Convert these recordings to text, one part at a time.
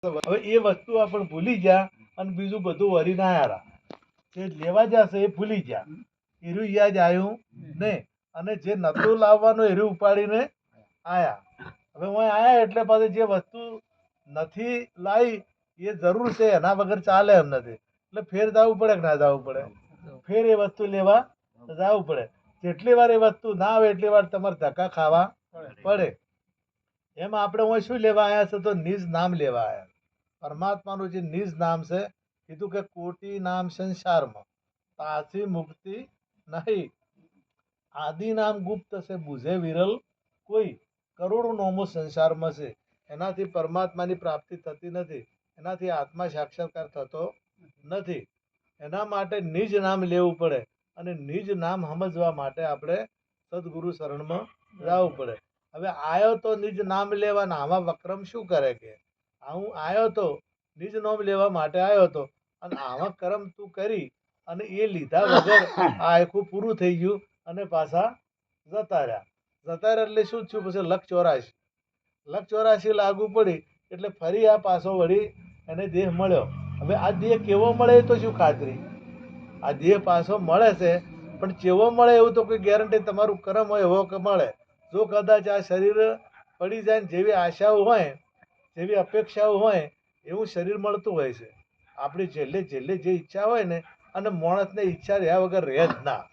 હવે એ વસ્તુ આપણે ભૂલી ગયા અને બીજું બધું વરી ના આવ્યા જે લેવા જશે એ ભૂલી ગયા એરું યાદ આવ્યું નહીં અને જે નતું લાવવાનું એરું ઉપાડીને આયા હવે હું આયા એટલે પાછી જે વસ્તુ નથી લાવી એ જરૂર છે એના વગર ચાલે એમ નથી એટલે ફેર જવું પડે કે ના જવું પડે ફેર એ વસ્તુ લેવા જવું પડે જેટલી વાર એ વસ્તુ ના આવે એટલી વાર તમારે ધક્કા ખાવા પડે એમ આપણે હું શું લેવા આવ્યા છે તો નિજ નામ લેવા આવ્યા પરમાત્માનું જે નિજ નામ છે કીધું કે કોટી નામ સંસારમાં તાથી મુક્તિ નહીં આદિ નામ ગુપ્ત છે બુઝે વિરલ કોઈ કરોડો નોમો સંસારમાં છે એનાથી પરમાત્માની પ્રાપ્તિ થતી નથી એનાથી આત્મા સાક્ષાત્કાર થતો નથી એના માટે નિજ નામ લેવું પડે અને નિજ નામ સમજવા માટે આપણે સદગુરુ શરણમાં જવું પડે હવે આયો તો નિજ નામ લેવાના આમાં વક્રમ શું કરે કે હું આવ્યો તો નિજ નામ લેવા માટે આવ્યો હતો અને આવા કર્મ તું કરી અને એ લીધા વગર આ આખું પૂરું થઈ ગયું અને પાછા જતા રહ્યા એટલે શું થયું પછી લખ 84 લાગુ પડી એટલે ફરી આ પાછો વળી એને દેહ મળ્યો હવે આ દેહ કેવો મળે તો શું ખાતરી આ દેહ પાછો મળે છે પણ કેવો મળે એવું તો કોઈ ગેરંટી તમારું કર્મ હોય એવો કે મળે જો કદાચ આ શરીર પડી જાય ને જેવી આશાઓ હોય જેવી અપેક્ષાઓ હોય એવું શરીર મળતું હોય છે આપણી છેલ્લે જે ઈચ્છા હોય ને અને માણસને ઈચ્છા રહ્યા વગર રહે જ ના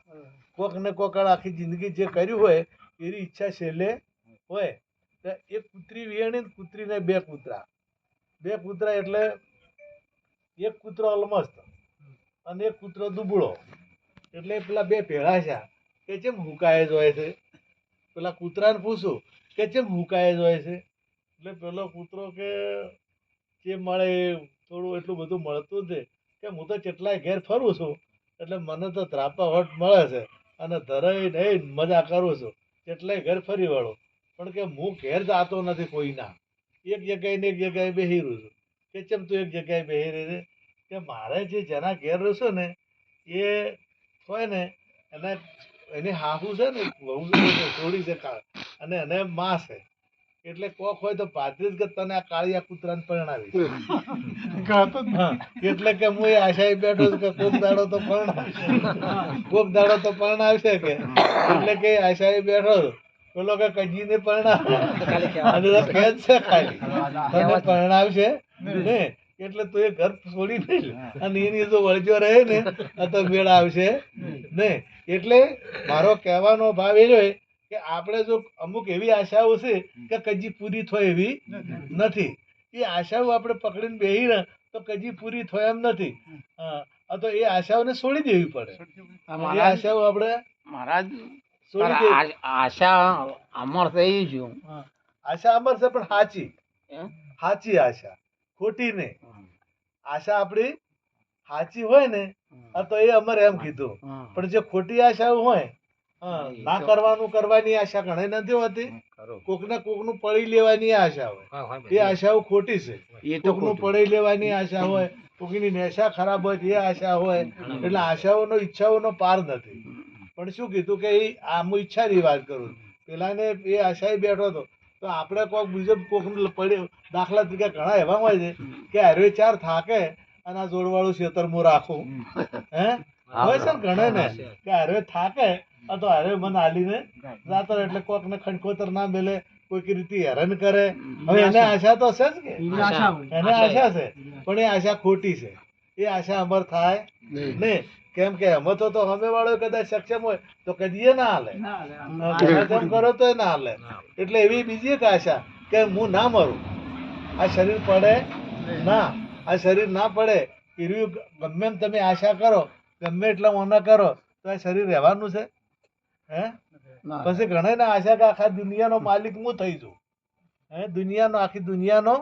કોક ને કોક આખી જિંદગી જે કર્યું હોય એની ઈચ્છા છેલ્લે હોય તો એક કૂતરી વિયાણી કૂતરીને બે કૂતરા એટલે એક કૂતરો અલમસ્ત અને એક કૂતરો દુબળો એટલે પેલા બે ભેળા છે કે જેમ હુકાય જ હોય છે પેલા કૂતરાને પૂછું કે જેમ હુકાય જ હોય છે એટલે પેલો કૂતરો કે જે મળે એ થોડું એટલું બધું મળતું જ કે હું તો કેટલાય ઘેર ફરું છું એટલે મને તો ત્રાપા વટ મળે છે અને ધરાઈ નહીં મજા કરું છું કેટલાય ઘર ફરી વળું પણ કે હું ઘેર જાતો નથી કોઈના એક જગ્યાએ ને એક જગ્યાએ બેસી રહ્યું છું કે ચેમ તું એક જગ્યાએ બેસી રહી છે કે મારે જે જેના ઘેર રહેશો ને એ હોય ને એને એની હાહુ છે ને વહુ થોડી છે અને એને માં છે એટલે કોક હોય તો ભાત્રીજ કે તને આ કાળિયા કૂતરાને પરણાવી એટલે કે હું એ આશાએ બેઠો છું કે કોક દાડો તો પરણાવશે કે એટલે કે આશાએ બેઠો છું પેલો કે કજીને પરણાવે ખેદ છે ખાલી તને પરણાવશે ને એટલે તું એ ઘર છોડી નહીં અને એની જો વળજો રહે ને તો મેળ આવશે નહીં એટલે મારો કહેવાનો ભાવ એ રહ્યો કે આપણે જો અમુક એવી આશાઓ છે કે કજી પૂરી થાય એવી નથી એ આશાઓ આપણે પકડીને બેહી ને તો કજી પૂરી થાય એમ નથી તો એ આશાઓને છોડી દેવી પડે એ આશાઓ આપણે મહારાજ છોડી દેવી આશા અમર થઈ ગયું આશા અમર છે પણ સાચી આશા ખોટી નહીં આશા આપણી સાચી હોય ને તો એ અમર એમ કીધું પણ જે ખોટી આશાઓ હોય ના કરવાની આશા ઘણી નથી હોતી કોક ને કોક નું પડી લેવાની આશા હોય એ આશાઓ ખોટી છે કોક નું પડી લેવાની આશા હોય કોકની નેશા ખરાબ હોય એ આશા હોય એટલે આશાઓનો ઈચ્છાઓનો પાર નથી પણ શું કીધું કે એ હું ઈચ્છાની વાત કરું પેલાને એ આશાએ બેઠો હતો તો આપણે કોક બીજો કોક પડ્યો દાખલા તરીકે ઘણા એવા હોય છે કે અરે ચાર થાકે અને આ જોડવાળું ખેતરમાં રાખું હોય છે ને ઘણા ને કે અરે થાકે તો અરે મને હાલીને જાતો એટલે કોક ને ખંડખોતર ના મેલે કોઈક રીતે હેરાન કરે હવે એને આશા તો છે જ કે એને આશા છે પણ એ આશા ખોટી છે એ આશા અમર થાય નહીં કેમ કે અમે તો અમે વાળો કદાચ સક્ષમ હોય તો કદી ના હાલે તેમ કરો તો ના હાલે એટલે એવી બીજી એક આશા કે હું ના મરું આ શરીર પડે ના આ શરીર ના પડે એવી ગમે એમ તમે આશા કરો ગમે એટલા ઓના કરો તો આ શરીર રહેવાનું છે પછી ઘણા ને આશા કે આખા દુનિયાનો માલિક હું થઈ જઉં આખી દુનિયાનો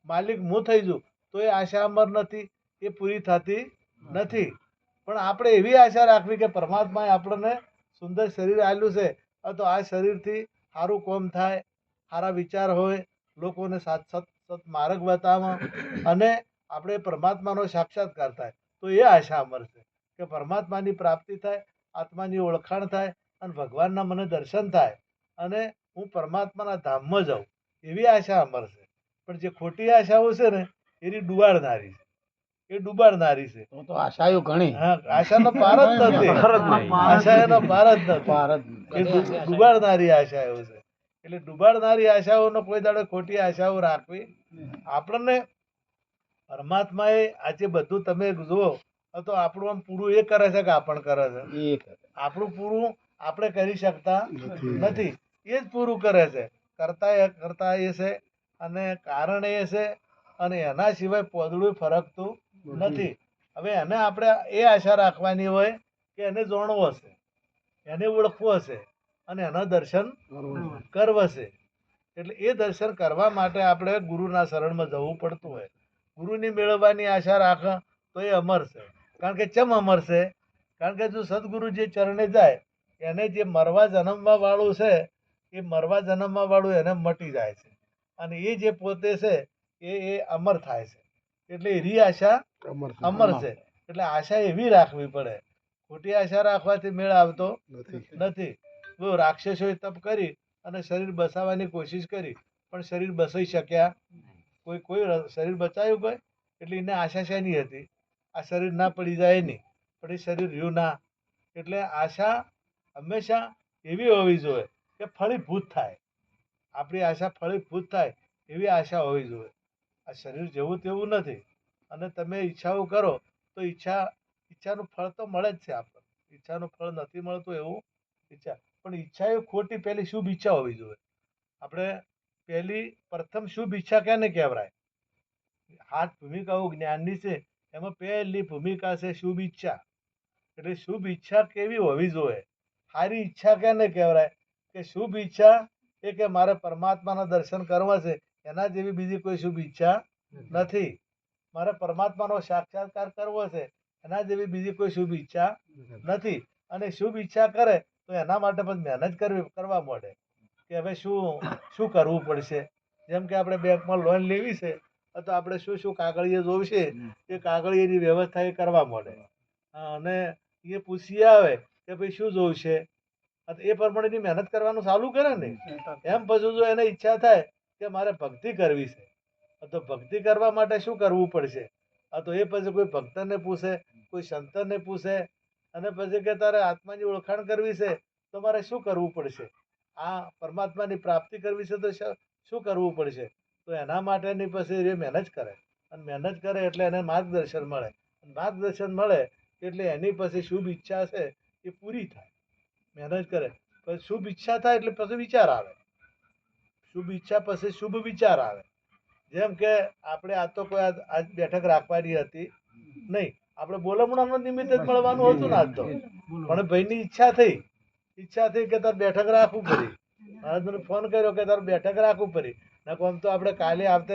માલિક હું થઈ જઉં તો એ આશા અમર નથી એ પૂરી થતી નથી પણ આપણે એવી આશા રાખવી કે પરમાત્માએ આપણને સુંદર શરીર આપ્યું છે તો આ શરીરથી સારું કામ થાય સારા વિચાર હોય લોકોને સત માર્ગ બતાવે અને આપણે પરમાત્માનો સાક્ષાત્કાર થાય તો એ આશા અમર છે કે પરમાત્માની પ્રાપ્તિ થાય આત્માની ઓળખાણ થાય અને ભગવાનના મને દર્શન થાય અને હું પરમાત્માના ધામમાં જાઉં એવી આશા અમર છે પણ જે ખોટી આશાઓ છે ને એની ડુબાડનારી છે, એ ડુબાડનારી છે. તો આશાયું ઘણી. હા, આશાનો પાર જ નથી, આશા એનો પાર જ નથી, ભારત એ ડુબાડનારી આશાઓ છે. એટલે ડુબાડનારી આશાઓનો કોઈ દાડો ખોટી આશાઓ રાખવી. આપણને પરમાત્માએ આજે બધું તમે જુઓ તો આપણું આમ પૂરું એ કરે છે કે આપણ કરે છે? એક આપણું પૂરું આપણે કરી શકતા નથી, એ જ પૂરું કરે છે. કરતા એ છે અને કારણ એ છે, અને એના સિવાય પોદળું ફરકતું નથી. હવે એને આપણે એ આશા રાખવાની હોય કે એને જાણવો છે, એને ઓળખવો છે અને એના દર્શન કરવા છે. એટલે એ દર્શન કરવા માટે આપણે ગુરુના શરણમાં જવું પડતું હોય. ગુરુની મેળવવાની આશા રાખ તો એ અમર છે. કારણ કે ચમ અમર છે? કારણ કે જો સદગુરુ જે ચરણે જાય એને જે મરવા જન્મવા વાળું છે, એ મરવા જન્મવા વાળું એને મટી જાય છે, અને એ જે પોતે છે એ અમર થાય છે. એટલે એવી આશા અમર છે. એટલે આશા એવી રાખવી પડે. ખોટી આશા રાખવાથી મેળ આવતો નથી. જો રાક્ષસોએ તપ કરી અને શરીર બસાવવાની કોશિશ કરી, પણ શરીર બસાઈ શક્યા કોઈ શરીર બચાવ્યું કોઈ? એટલે એને આશા શેની હતી? આ શરીર ના પડી જાય એની, પણ એ શરીર રહ્યું ના. એટલે આશા હંમેશા એવી હોવી જોઈએ કે ફળીભૂત થાય. આપણી આશા ફળીભૂત થાય એવી આશા હોવી જોઈએ. આ શરીર જેવું તેવું નથી. અને તમે ઈચ્છાઓ કરો તો ઈચ્છાનું ફળ તો મળે જ છે આપણને. ઈચ્છાનું ફળ નથી મળતું એવું ઈચ્છા, પણ ઈચ્છા એ ખોટી પહેલી શુભ ઈચ્છા હોવી જોઈએ. આપણે પહેલી પ્રથમ શુભ ઈચ્છા કેને કહેવાય? 8 ભૂમિકાઓ જ્ઞાનની છે, એમાં પહેલી ભૂમિકા છે શુભ ઈચ્છા. એટલે શુભ ઈચ્છા કેવી હોવી જોઈએ? સારી ઈચ્છા કેને કહેવાય? કે શુભ ઈચ્છા એ કે મારે પરમાત્માના દર્શન કરવા છે, એના જેવી બીજી કોઈ શુભ ઈચ્છા નથી. મારે પરમાત્માનો સાક્ષાત્કાર કરવો છે, એના જેવી બીજી કોઈ શુભ ઈચ્છા નથી. અને શુભ ઈચ્છા કરે તો એના માટે પણ મહેનત કરવા મળે કે હવે શું કરવું પડશે. જેમ કે આપણે બેંકમાં લોન લેવી છે તો આપણે શું કાગળિયા જોઈશે, એ કાગળિયાની વ્યવસ્થા એ કરવા મળે. અને એ પૂછી આવે કે ભાઈ શું જોઈશે, એ પ્રમાણેની મહેનત કરવાનું ચાલુ કરે ને. એમ પછી જો એને ઈચ્છા થાય કે મારે ભક્તિ કરવી છે, તો ભક્તિ કરવા માટે શું કરવું પડશે? તો એ પછી કોઈ ભક્તને પૂછે, કોઈ સંતને પૂછે, અને પછી કે તારે આત્માની ઓળખાણ કરવી છે તો મારે શું કરવું પડશે? આ પરમાત્માની પ્રાપ્તિ કરવી છે તો શું કરવું પડશે? તો એના માટેની પછી એ મહેનત કરે, અને મહેનત કરે એટલે એને માર્ગદર્શન મળે. માર્ગદર્શન મળે એટલે એની પછી શુભ ઈચ્છા છે એ પૂરી થાય. મહેનત કરે પછી શુભ ઈચ્છા થાય એટલે પછી વિચાર આવે. શુભ ઈચ્છા પછી શુભ વિચાર આવે. જેમ કે આપણે આ તો કોઈ આજ બેઠક રાખવાની હતી નહીં, આપણે બોલમણાનો નિમિત્ત જ મળવાનું હતું ને આજ તો. પણ ભાઈની ઈચ્છા થઈ કે તાર બેઠક રાખવું પડી. મારે તને ફોન કર્યો કે તાર બેઠક રાખવું પડી. આમ તો આપણે કાલે આવતે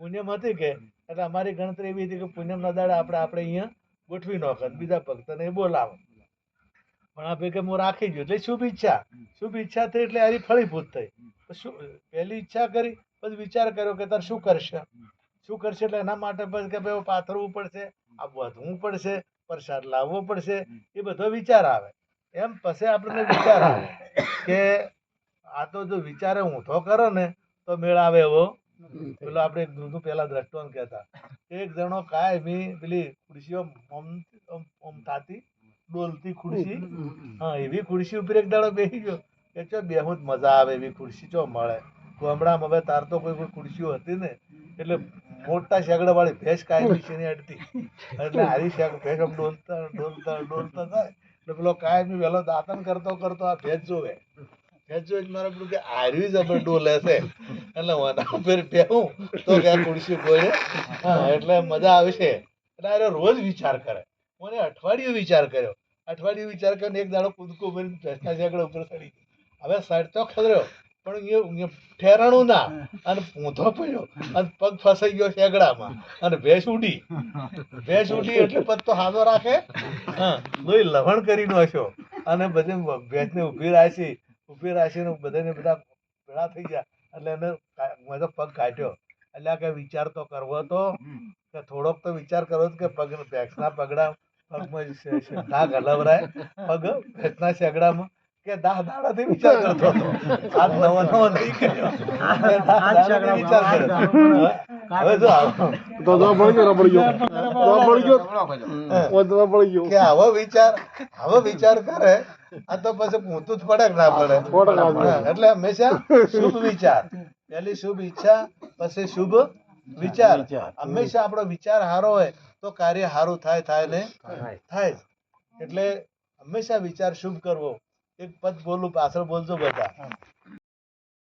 પુણ્યમ હતી કે, એટલે અમારી ગણતરી એવી હતી કે પુણ્યમના દાડે આપણે અહીંયા ગોઠવી નોખત, બીજા ભક્તને બોલાવો. પણ આ ભાઈ કે હું રાખી ગયો, એટલે શુભ ઈચ્છા થઈ એટલે આની ફળીભૂત થઈ. પહેલી ઈચ્છા કરી, પછી વિચાર કર્યો કે તાર શું કરશે એટલે એના માટે પછી કે ભાઈ પાથરવું પડશે, આ વધવું પડશે, પ્રસાદ લાવવો પડશે, એ બધો વિચાર આવે. એમ પછી આપણને વિચાર આવે કે આ તો જો વિચારે ઊંધો કરો ને તો મેળ આવે એવો. પેલો આપણે દૂધનું પેલા દ્રષ્ટાંત કહેતા, એક જણો કાયમી પેલી ખુરશીઓ થતી ડોલતી ખુરશી, હા એવી ખુરશી ઉપર એક દાડો બેસી ગયો કે ચો બેહું જ મજા આવે એવી ખુરશી ચો મળે. ગામડામાં હવે તાર તો કોઈ ખુરશીઓ હતી ને, એટલે મોટા શેગડા વાળી ભેંસ કાયમી છે અડતી, એટલે હારી ભેંસ આમ ડોલતા થાય એટલે પેલો કાયમી વહેલો દાંતન કરતો આ ભેંસ જોવે મારે પેલું કે હારી જબર ડોલે છે, એટલે વના ઉપર બેહું તો કે ખુરશી ગોળે, હા એટલે મજા આવશે. એટલે અરે રોજ વિચાર કરે. મને અઠવાડિયું વિચાર કર્યો ને એક દાડો કૂદકો ભરીને ભેંસના શેગડા ઉપર ચડી. હવે સડતો ખતર્યો પણ એ ઠેરાણું ના, અને ઊંધો પડ્યો અને પગ ફસાઈ ગયો શેગડામાં, અને ભેંસ ઉડી એટલે પત્તો હાથો રાખે, હા લોહી લવણ કરી નાખ્યો. અને બધી ભેંસને ઊભી રાખીને બધાને બધા ભેળા થઈ ગયા. એટલે એને મેં પગ કાઢ્યો. એટલે કે વિચાર તો કરવો હતો કે થોડોક તો વિચાર કરવો કે ભેંસના પગડા પગમાં ધાક હલવરાય, પગ ભેંસના શેગડામાં કે 10 દાડાથી વિચાર કરતો હતો. આજ નવો નહીં કર્યો. 10 દાડાથી વિચાર કર્યો. હવે જો તો જવાબ પડી ગયો કે આવો વિચાર કરે આ તો પછી પૂછતું જ પડે કે ના પડે. હા, એટલે હંમેશા શુભ વિચાર, પહેલી શુભ ઈચ્છા, પછી શુભ વિચાર. હંમેશા આપણો વિચાર સારો હોય તો કાર્ય સારું થાય ને થાય જ. એટલે હંમેશા વિચાર શુભ કરવો. એક પદ બોલું, પાછળ બોલજો બધા.